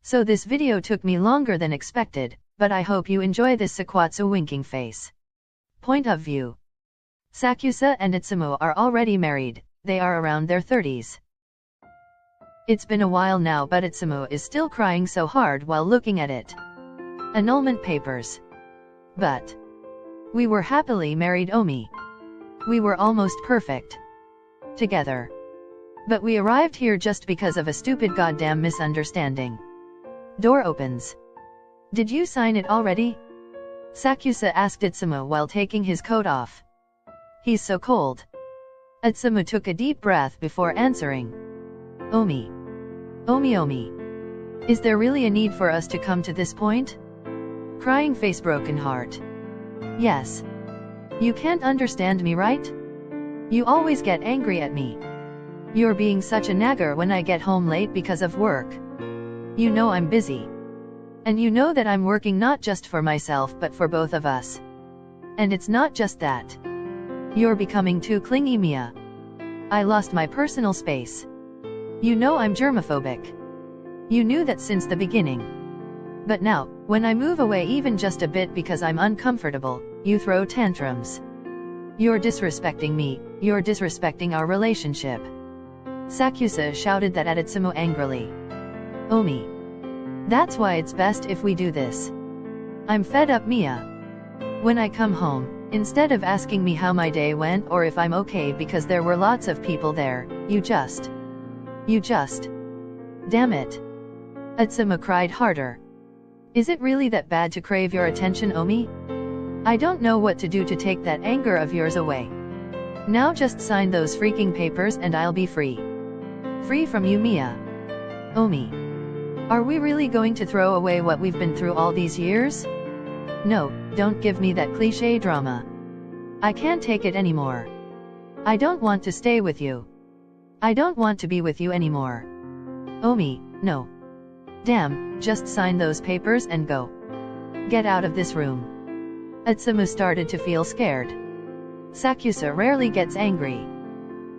So this video took me longer than expected, but I hope you enjoy this SakuAtsu winking face. Point of view. Sakusa and Osamu are already married, they are around their 30s. It's been a while now, but Osamu is still crying so hard while looking at it. Annulment papers. But we were happily married, Omi. We were almost perfect together. But we arrived here just because of a stupid goddamn misunderstanding. Door opens. Did you sign it already? Sakusa asked Osamu while taking his coat off. He's so cold. Osamu took a deep breath before answering. Omi. Omi. Is there really a need for us to come to this point? Crying face, broken heart. Yes. You can't understand me, right? You always get angry at me. You're being such a nagger when I get home late because of work. You know I'm busy. And you know that I'm working not just for myself but for both of us. And it's not just that. You're becoming too clingy, Mia. I lost my personal space. You know I'm germophobic. You knew that since the beginning. But now, when I move away even just a bit because I'm uncomfortable, you throw tantrums. You're disrespecting me, you're disrespecting our relationship. Sakusa shouted that at Osamu angrily. Omi. That's why it's best if we do this. I'm fed up, Mia. When I come home, instead of asking me how my day went or if I'm okay because there were lots of people there, you just. Damn it. Osamu cried harder. Is it really that bad to crave your attention, Omi? I don't know what to do to take that anger of yours away. Now just sign those freaking papers and I'll be free. Free from you, Mia. Omi. Are we really going to throw away what we've been through all these years? No, don't give me that cliché drama. I can't take it anymore. I don't want to stay with you. I don't want to be with you anymore. Omi, no. Damn, just sign those papers and go. Get out of this room. Osamu started to feel scared. Sakusa rarely gets angry.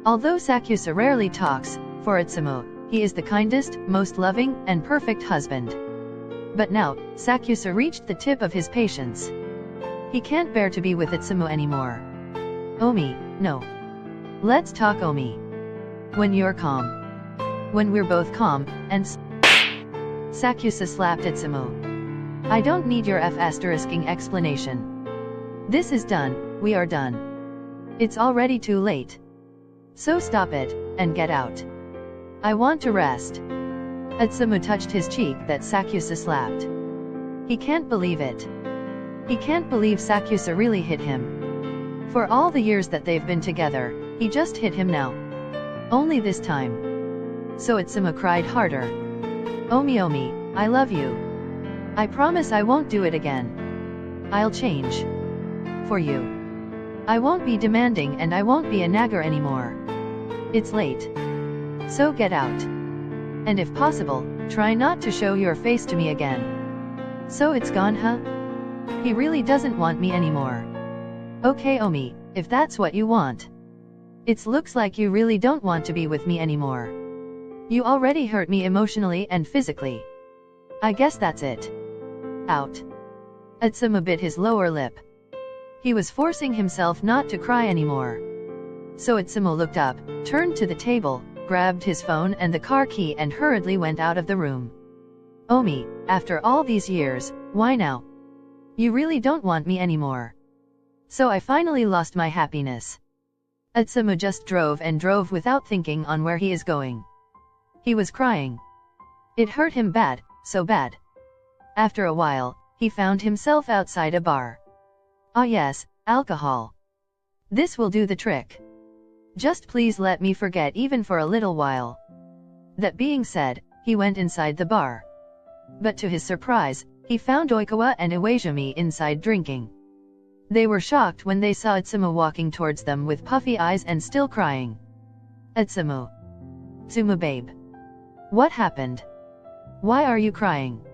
Although Sakusa rarely talks, for Osamu, he is the kindest, most loving, and perfect husband. But now, Sakusa reached the tip of his patience. He can't bear to be with Osamu anymore. Omi, no. Let's talk, Omi. When you're calm. When we're both calm, and Sakusa slapped Osamu. I don't need your F***ing explanation. This is done, we are done. It's already too late. So stop it, and get out. I want to rest. Osamu touched his cheek that Sakusa slapped. He can't believe it. He can't believe Sakusa really hit him. For all the years that they've been together, he just hit him now. Only this time. So Osamu cried harder. Omi, I love you. I promise I won't do it again. I'll change. For you. I won't be demanding and I won't be a nagger anymore. It's late. So get out. And if possible, try not to show your face to me again. So it's gone, huh? He really doesn't want me anymore. Okay, Omi, if that's what you want. It looks like you really don't want to be with me anymore. You already hurt me emotionally and physically. I guess that's it. Out. Osamu bit his lower lip. He was forcing himself not to cry anymore. So Osamu looked up, turned to the table, grabbed his phone and the car key and hurriedly went out of the room. Omi, after all these years, why now? You really don't want me anymore. So I finally lost my happiness. Osamu just drove and drove without thinking on where he is going. He was crying. It hurt him bad, so bad. After a while, he found himself outside a bar. Ah yes, alcohol. This will do the trick. Just please let me forget even for a little while. That being said, he went inside the bar. But to his surprise, he found Oikawa and Iwajimi inside drinking. They were shocked when they saw Osamu walking towards them with puffy eyes and still crying. Osamu. Tsumu babe. What happened? Why are you crying?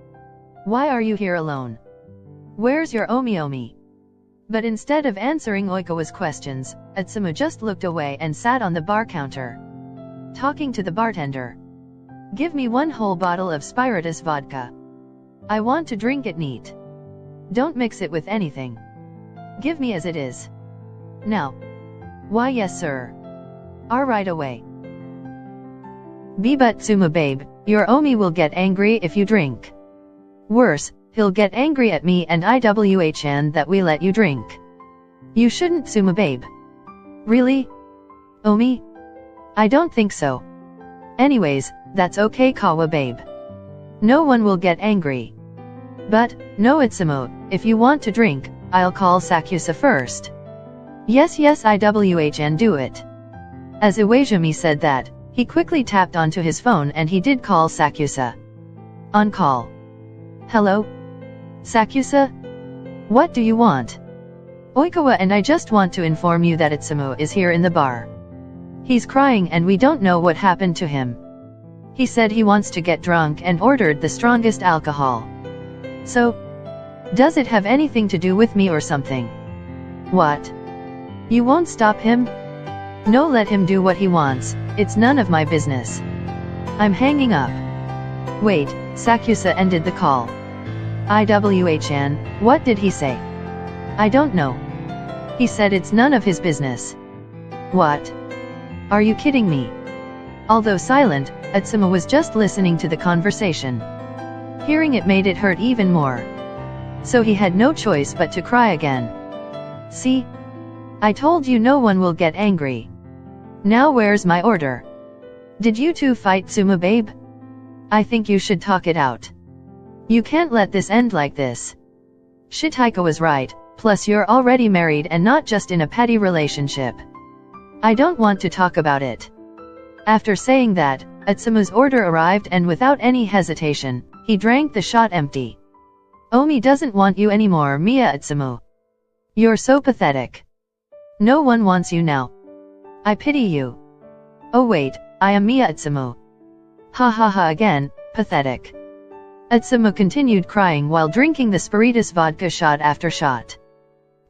Why are you here alone? Where's your Omi? But instead of answering Oikawa's questions, Osamu just looked away and sat on the bar counter, talking to the bartender. Give me one whole bottle of spiritus vodka. I want to drink it neat. Don't mix it with anything. Give me as it is. Now. Why yes sir. Right away. But Tsuma babe, your Omi will get angry if you drink. Worse, he'll get angry at me and IWHN that we let you drink. You shouldn't Tsuma babe. Really? Omi? I don't think so. Anyways, that's okay Kawa babe. No one will get angry. But, no Itsumo, if you want to drink, I'll call Sakusa first. Yes IWHN do it. As Iwajimi said that, he quickly tapped onto his phone and he did call Sakusa. On call. Hello? Sakusa? What do you want? Oikawa and I just want to inform you that Itsumo is here in the bar. He's crying and we don't know what happened to him. He said he wants to get drunk and ordered the strongest alcohol. So, does it have anything to do with me or something? What? You won't stop him? No, let him do what he wants, it's none of my business. I'm hanging up. Wait, Sakusa ended the call. IWHN, what did he say? I don't know. He said it's none of his business. What? Are you kidding me? Although silent, Atsuma was just listening to the conversation. Hearing it made it hurt even more. So he had no choice but to cry again. See? I told you no one will get angry. Now where's my order? Did you two fight Tsuma babe? I think you should talk it out. You can't let this end like this. Shitaika was right, plus you're already married and not just in a petty relationship. I don't want to talk about it. After saying that, Atsuma's order arrived and without any hesitation, he drank the shot empty. Omi doesn't want you anymore Miya Atsumu. You're so pathetic. No one wants you now. I pity you. Oh wait, I am Miya Atsumu. Ha ha ha again, pathetic. Atsumu continued crying while drinking the spiritus vodka shot after shot.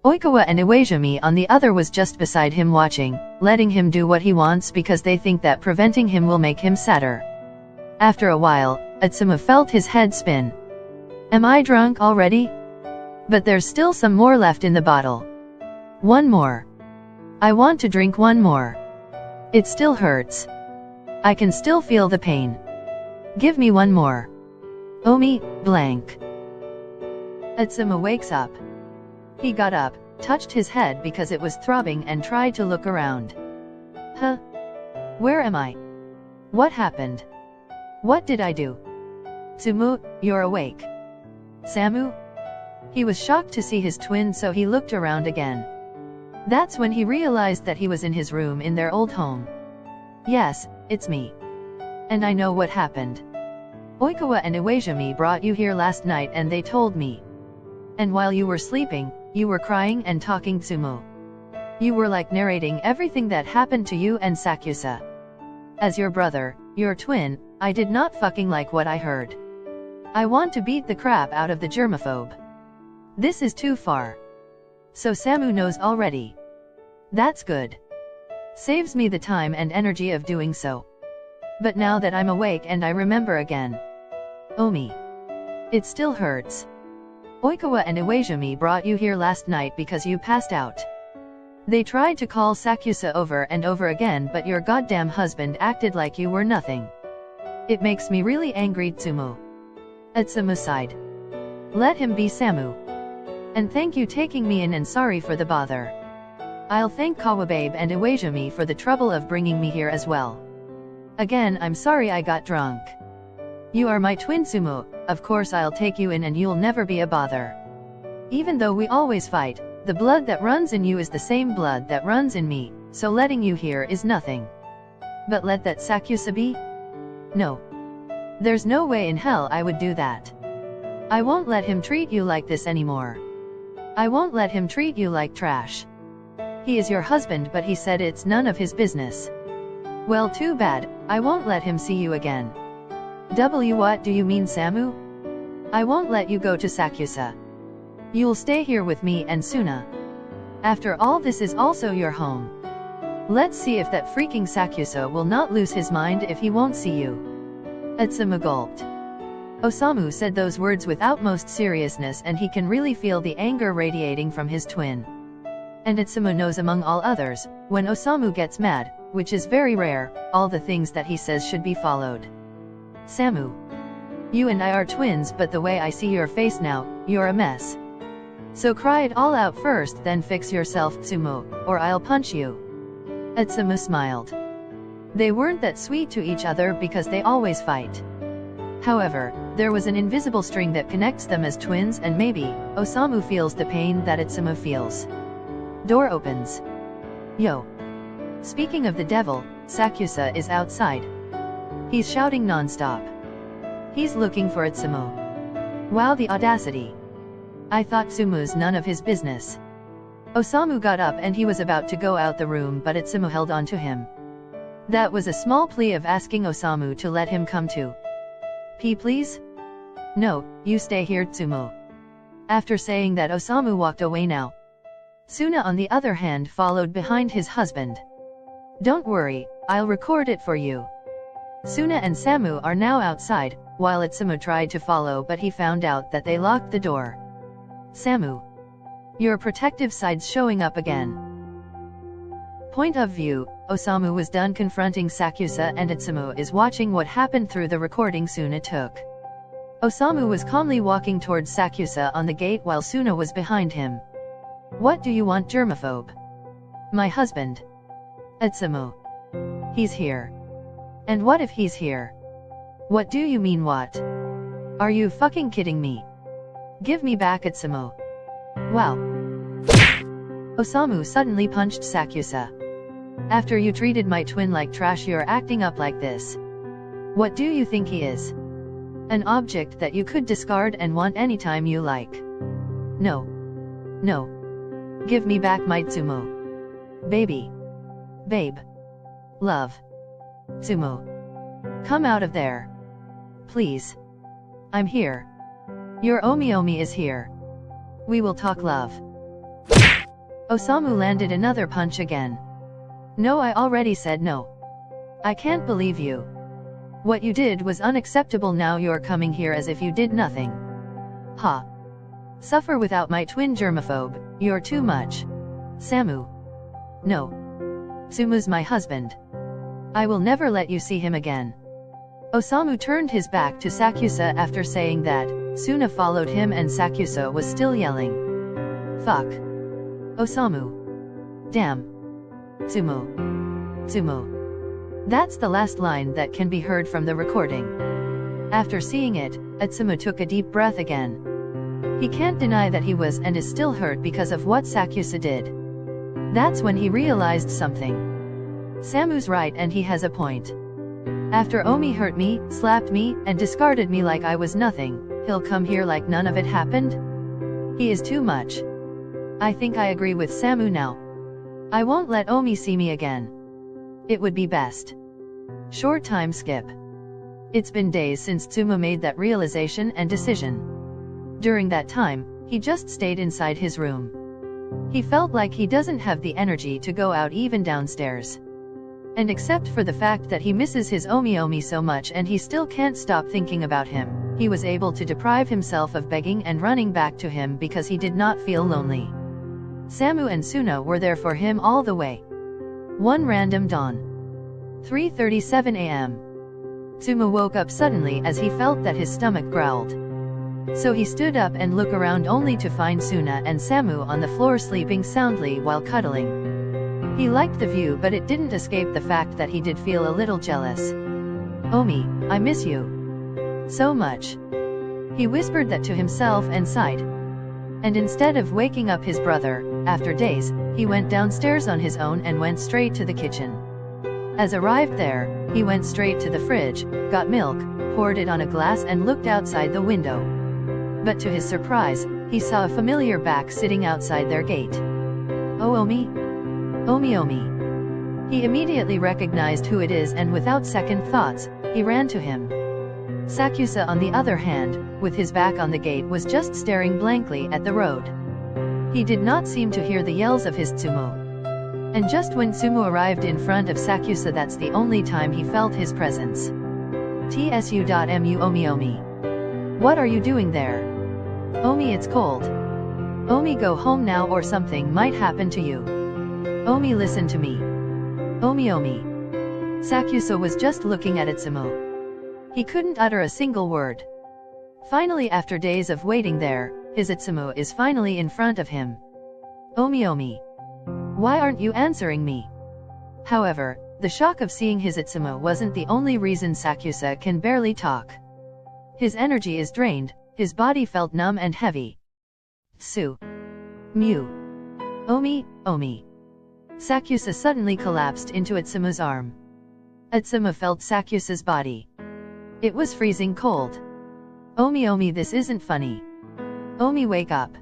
Oikawa and Iwajimi on the other was just beside him watching, letting him do what he wants because they think that preventing him will make him sadder. After a while, Atsumu felt his head spin. Am I drunk already? But there's still some more left in the bottle. One more. I want to drink one more. It still hurts. I can still feel the pain. Give me one more. Omi, blank. Atsumu wakes up. He got up, touched his head because it was throbbing and tried to look around. Huh? Where am I? What happened? What did I do? Tsumu, you're awake. Samu? He was shocked to see his twin so he looked around again. That's when he realized that he was in his room in their old home. Yes, it's me. And I know what happened. Oikawa and Iwajimi brought you here last night and they told me. And while you were sleeping, you were crying and talking Tsumu. You were like narrating everything that happened to you and Sakusa. As your brother, your twin, I did not fucking like what I heard. I want to beat the crap out of the germaphobe. This is too far. So Samu knows already. That's good. Saves me the time and energy of doing so. But now that I'm awake and I remember again. Omi. It still hurts. Oikawa and Iwajimi brought you here last night because you passed out. They tried to call Sakusa over and over again but your goddamn husband acted like you were nothing. It makes me really angry Tsumu. Atsumu sighed. Let him be Samu. And thank you taking me in and sorry for the bother. I'll thank Kawababe and Iwajimi for the trouble of bringing me here as well. Again I'm sorry I got drunk. You are my twin Tsumu, of course I'll take you in and you'll never be a bother. Even though we always fight, the blood that runs in you is the same blood that runs in me, so letting you here is nothing. But let that Sakusa be? No. There's no way in hell I would do that. I won't let him treat you like this anymore. I won't let him treat you like trash. He is your husband but he said it's none of his business. Well too bad, I won't let him see you again. What do you mean Samu? I won't let you go to Sakusa. You'll stay here with me and Suna. After all this is also your home. Let's see if that freaking Sakusa will not lose his mind if he won't see you. Osamu gulped. Osamu said those words with utmost seriousness, and he can really feel the anger radiating from his twin. And Osamu knows among all others, when Osamu gets mad, which is very rare, all the things that he says should be followed. Samu. You and I are twins, but the way I see your face now, you're a mess. So cry it all out first, then fix yourself, Tsumu, or I'll punch you. Osamu smiled. They weren't that sweet to each other because they always fight. However, there was an invisible string that connects them as twins, and maybe Osamu feels the pain that Osamu feels. Door opens. Yo. Speaking of the devil, Sakusa is outside. He's shouting non-stop. He's looking for Osamu. Wow, the audacity. I thought Tsumu's none of his business. Osamu got up and he was about to go out the room, but Osamu held on to him. That was a small plea of asking Osamu to let him come too. Please? No, you stay here, Tsumu. After saying that, Osamu walked away now. Suna on the other hand followed behind his husband. Don't worry, I'll record it for you. Suna and Samu are now outside, while Osamu tried to follow, but he found out that they locked the door. Samu. Your protective side's showing up again. Point of view, Osamu was done confronting Sakusa and Osamu is watching what happened through the recording Suna took. Osamu was calmly walking towards Sakusa on the gate while Suna was behind him. What do you want, germaphobe? My husband. Osamu. He's here. And what if he's here? What do you mean what? Are you fucking kidding me? Give me back Osamu. Wow. Osamu suddenly punched Sakusa. After you treated my twin like trash, you're acting up like this. What do you think he is? An object that you could discard and want anytime you like. No. No. Give me back my Tsumu. Baby. Babe. Love. Tsumu. Come out of there. Please. I'm here. Your Omi is here. We will talk, love. Osamu landed another punch again. No, I already said no. I can't believe you. What you did was unacceptable. Now you're coming here as if you did nothing. Ha. Suffer without my twin, germaphobe, you're too much. Samu. No. Tsumu's my husband. I will never let you see him again. Osamu turned his back to Sakusa after saying that. Suna followed him and Sakusa was still yelling. Fuck. Osamu. Damn. Tsumu. Tsumu. That's the last line that can be heard from the recording. After seeing it, Osamu took a deep breath again. He can't deny that he was and is still hurt because of what Sakusa did. That's when he realized something. Samu's right and he has a point. After Omi hurt me, slapped me, and discarded me like I was nothing, he'll come here like none of it happened? He is too much. I think I agree with Samu now. I won't let Omi see me again. It would be best. Short time skip. It's been days since Tsumu made that realization and decision. During that time, he just stayed inside his room. He felt like he doesn't have the energy to go out even downstairs. And except for the fact that he misses his Omi so much and he still can't stop thinking about him, he was able to deprive himself of begging and running back to him because he did not feel lonely. Samu and Suna were there for him all the way. One random dawn. 3:37 a.m. Tsumu woke up suddenly as he felt that his stomach growled. So he stood up and looked around only to find Suna and Samu on the floor sleeping soundly while cuddling. He liked the view, but it didn't escape the fact that he did feel a little jealous. Omi, I miss you so much. He whispered that to himself and sighed. And instead of waking up his brother, after days, he went downstairs on his own and went straight to the kitchen. As arrived there, he went straight to the fridge, got milk, poured it on a glass and looked outside the window. But to his surprise, he saw a familiar back sitting outside their gate. Oh, Omi? Omi. He immediately recognized who it is and without second thoughts, he ran to him. Sakusa on the other hand, with his back on the gate was just staring blankly at the road. He did not seem to hear the yells of his Tsumu. And just when Tsumu arrived in front of Sakusa, that's the only time he felt his presence. Tsu.mu Omi Omi. What are you doing there? Omi, it's cold. Omi, go home now or something might happen to you. Omi, listen to me. Omi Omi. Sakusa was just looking at Osamu. He couldn't utter a single word. Finally, after days of waiting there, his Osamu is finally in front of him. Omi Omi. Why aren't you answering me? However, the shock of seeing his Osamu wasn't the only reason Sakusa can barely talk. His energy is drained, his body felt numb and heavy. Su. Mu. Omi, Omi. Sakusa suddenly collapsed into Osamu's arm. Osamu felt Sakusa's body. It was freezing cold. Omi Omi, this isn't funny. Omi, wake up.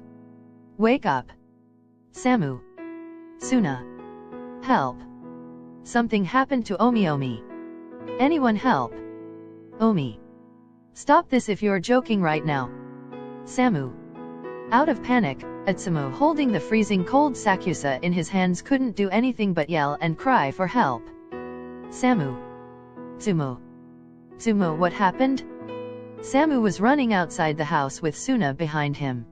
Wake up. Samu. Suna. Help. Something happened to Omi Omi. Anyone help. Omi. Stop this if you're joking right now. Samu. Out of panic, Osamu, holding the freezing cold Sakusa in his hands, couldn't do anything but yell and cry for help. Samu. Tsumu. Tsumu, what happened? Samu was running outside the house with Suna behind him.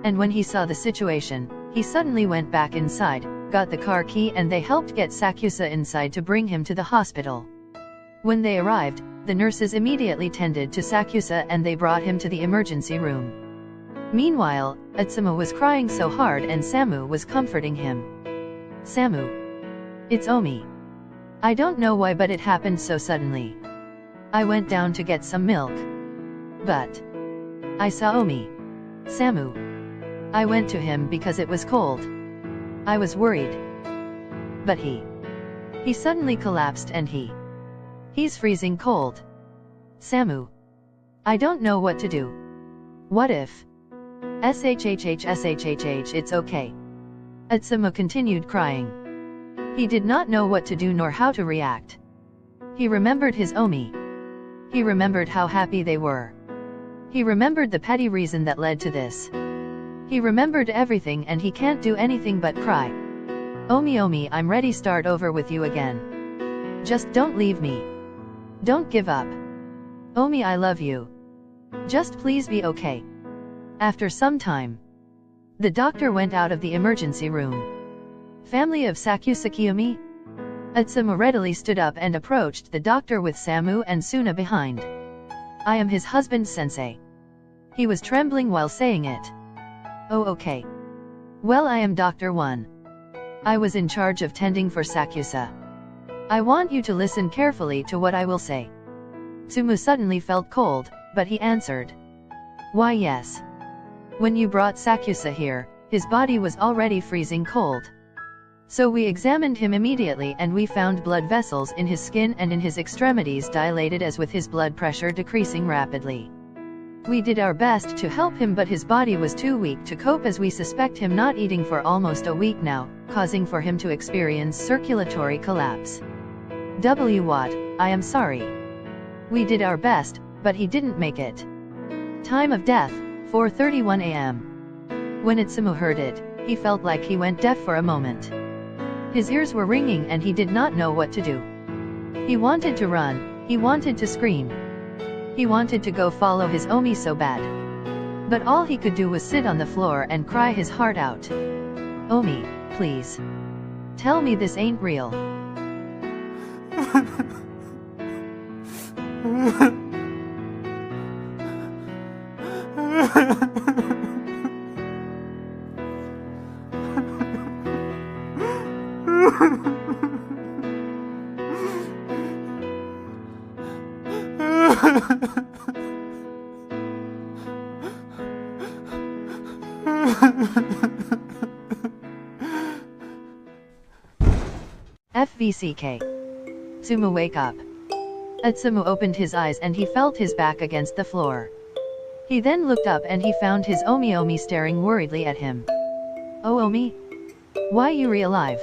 And when he saw the situation, he suddenly went back inside, got the car key, and they helped get Sakusa inside to bring him to the hospital. When they arrived, the nurses immediately tended to Sakusa and they brought him to the emergency room. Meanwhile, Osamu was crying so hard and Samu was comforting him. Samu. It's Omi. I don't know why, but it happened so suddenly. I went down to get some milk. But I saw Omi. Samu. I went to him because it was cold. I was worried. But he suddenly collapsed and he's freezing cold. Samu. I don't know what to do. What if? SHHH, it's okay. Osamu continued crying. He did not know what to do nor how to react. He remembered his Omi. He remembered how happy they were. He remembered the petty reason that led to this. He remembered everything and he can't do anything but cry. Omi Omi, I'm ready, start over with you again. Just don't leave me. Don't give up. Omi, I love you. Just please be okay. After some time, the doctor went out of the emergency room. Family of Sakusa Kiyomi? Osamu readily stood up and approached the doctor with Samu and Suna behind. I am his husband, sensei. He was trembling while saying it. Oh, okay. Well, I am Dr. 1. I was in charge of tending for Sakusa. I want you to listen carefully to what I will say. Tsumu suddenly felt cold, but he answered. Why, yes. When you brought Sakusa here, his body was already freezing cold. So we examined him immediately and we found blood vessels in his skin and in his extremities dilated, as with his blood pressure decreasing rapidly. We did our best to help him, but his body was too weak to cope, as we suspect him not eating for almost a week now, causing for him to experience circulatory collapse. What? I am sorry. We did our best, but he didn't make it. Time of death, 4:31 a.m. When Osamu heard it, he felt like he went deaf for a moment. His ears were ringing and he did not know what to do. He wanted to run, he wanted to scream. He wanted to go follow his Omi so bad. But all he could do was sit on the floor and cry his heart out. Omi, please. Tell me this ain't real. FVCK. Tsumu, wake up. Osamu opened his eyes and he felt his back against the floor. He then looked up and he found his Omi staring worriedly at him. Oh, Omi? Why you alive?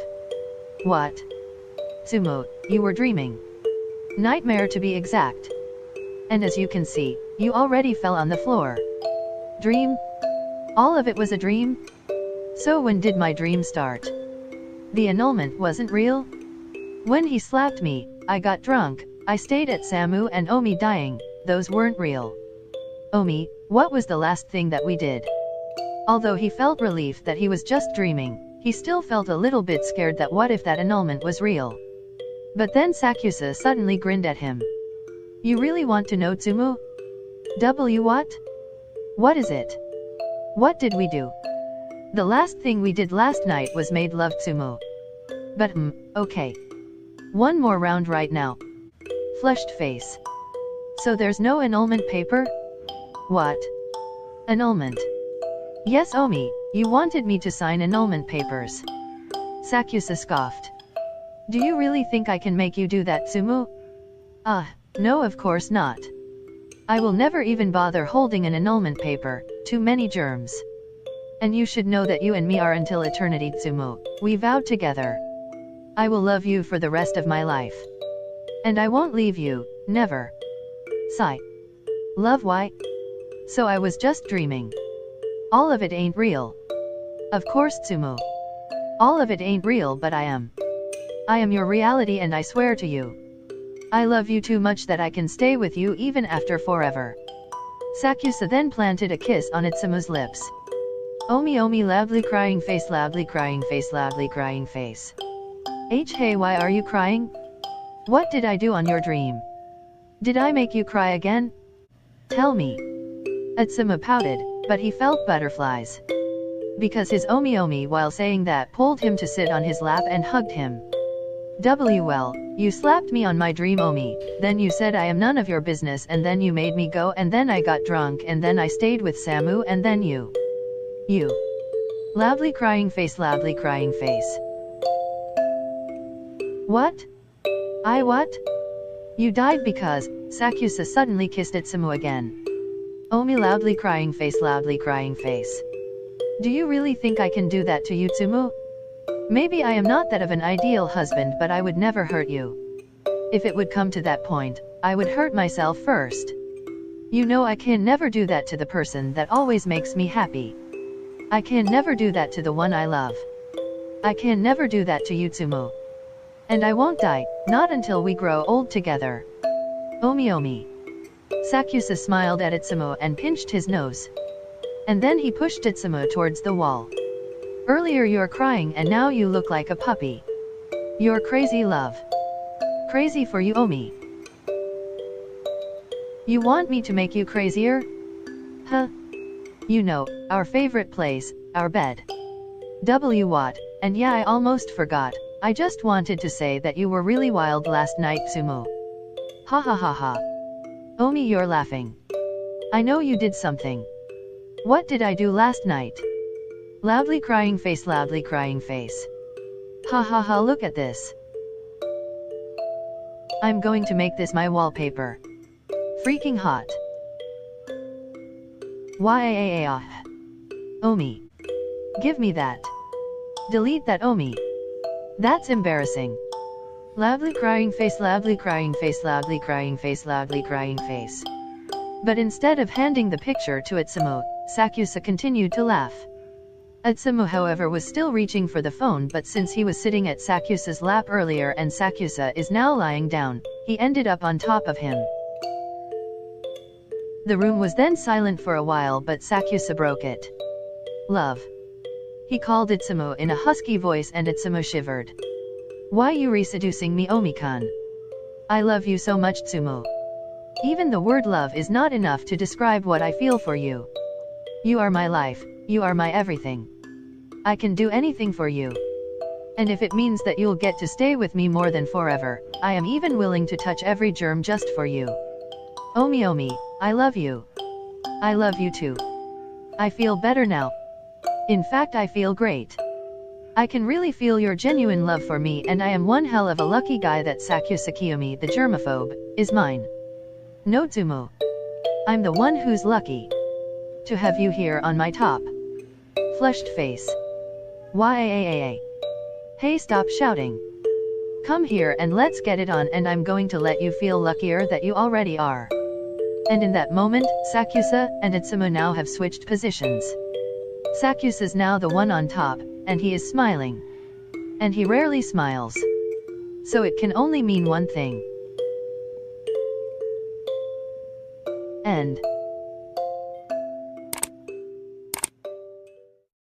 What? Tsumu, you were dreaming. Nightmare to be exact. And as you can see, you already fell on the floor. Dream? All of it was a dream? So when did my dream start? The annulment wasn't real? When he slapped me, I got drunk, I stayed at Samu and Omi dying, those weren't real. Omi, what was the last thing that we did? Although he felt relief that he was just dreaming, he still felt a little bit scared that what if that annulment was real. But then Sakusa suddenly grinned at him. You really want to know, Tsumu? What? What is it? What did we do? The last thing we did last night was made love, Tsumu. But okay. One more round right now. Flushed face. So there's no annulment paper? What? Annulment. Yes, Omi, you wanted me to sign annulment papers. Sakusa scoffed. Do you really think I can make you do that, Tsumu? No, of course not. I will never even bother holding an annulment paper, too many germs. And you should know that you and me are until eternity, Tsumu, we vowed together. I will love you for the rest of my life. And I won't leave you, never. Sigh. Love, why? So I was just dreaming. All of it ain't real. Of course, Tsumu. All of it ain't real, but I am. I am your reality, and I swear to you. I love you too much that I can stay with you even after forever. Sakusa then planted a kiss on Itsumo's lips. Omi, loudly crying face, loudly crying face, loudly crying face. Hey, why are you crying? What did I do on your dream? Did I make you cry again? Tell me. Itsumo pouted, but he felt butterflies. Because his Omi while saying that pulled him to sit on his lap and hugged him. Well, you slapped me on my dream, Omi, then you said I am none of your business, and then you made me go, and then I got drunk, and then I stayed with Samu, and then you. Loudly crying face, loudly crying face. What? What? You died because, Sakusa suddenly kissed Itsumo again. Omi, loudly crying face, loudly crying face. Do you really think I can do that to you, Tsumu? Maybe I am not that of an ideal husband, but I would never hurt you. If it would come to that point, I would hurt myself first. You know I can never do that to the person that always makes me happy. I can never do that to the one I love. I can never do that to you, Tsumu. And I won't die, not until we grow old together. Omi. Sakusa smiled at Itsumo and pinched his nose. And then he pushed Itsumo towards the wall. Earlier you're crying and now you look like a puppy. You're crazy, love. Crazy for you, Omi. You want me to make you crazier? Huh? You know, our favorite place, our bed. What? And yeah, I almost forgot. I just wanted to say that you were really wild last night, Tsumu. Ha ha ha ha. Omi, you're laughing. I know you did something. What did I do last night? Loudly crying face, loudly crying face. Ha ha ha, look at this. I'm going to make this my wallpaper. Freaking hot. Omi. Give me that. Delete that, Omi. That's embarrassing. Loudly crying face, loudly crying face, loudly crying face, loudly crying face. But instead of handing the picture to Itsumo, Sakusa continued to laugh. Itsumo, however, was still reaching for the phone, but since he was sitting at Sakusa's lap earlier and Sakusa is now lying down, he ended up on top of him. The room was then silent for a while, but Sakusa broke it. Love. He called Itsumo in a husky voice and Itsumo shivered. Why you re-seducing me, Omi-kan? I love you so much, Tsumo. Even the word love is not enough to describe what I feel for you. You are my life, you are my everything. I can do anything for you. And if it means that you'll get to stay with me more than forever, I am even willing to touch every germ just for you. Omi, I love you. I love you too. I feel better now. In fact, I feel great. I can really feel your genuine love for me, and I am one hell of a lucky guy that Sakusa Kiyomi, the germaphobe, is mine. No, Tsumo. I'm the one who's lucky to have you here on my top. Flushed face. Hey, stop shouting. Come here and let's get it on, and I'm going to let you feel luckier that you already are. And in that moment, Sakusa and Itsumo now have switched positions. Sakusa's now the one on top, and he is smiling. And he rarely smiles. So it can only mean one thing. end.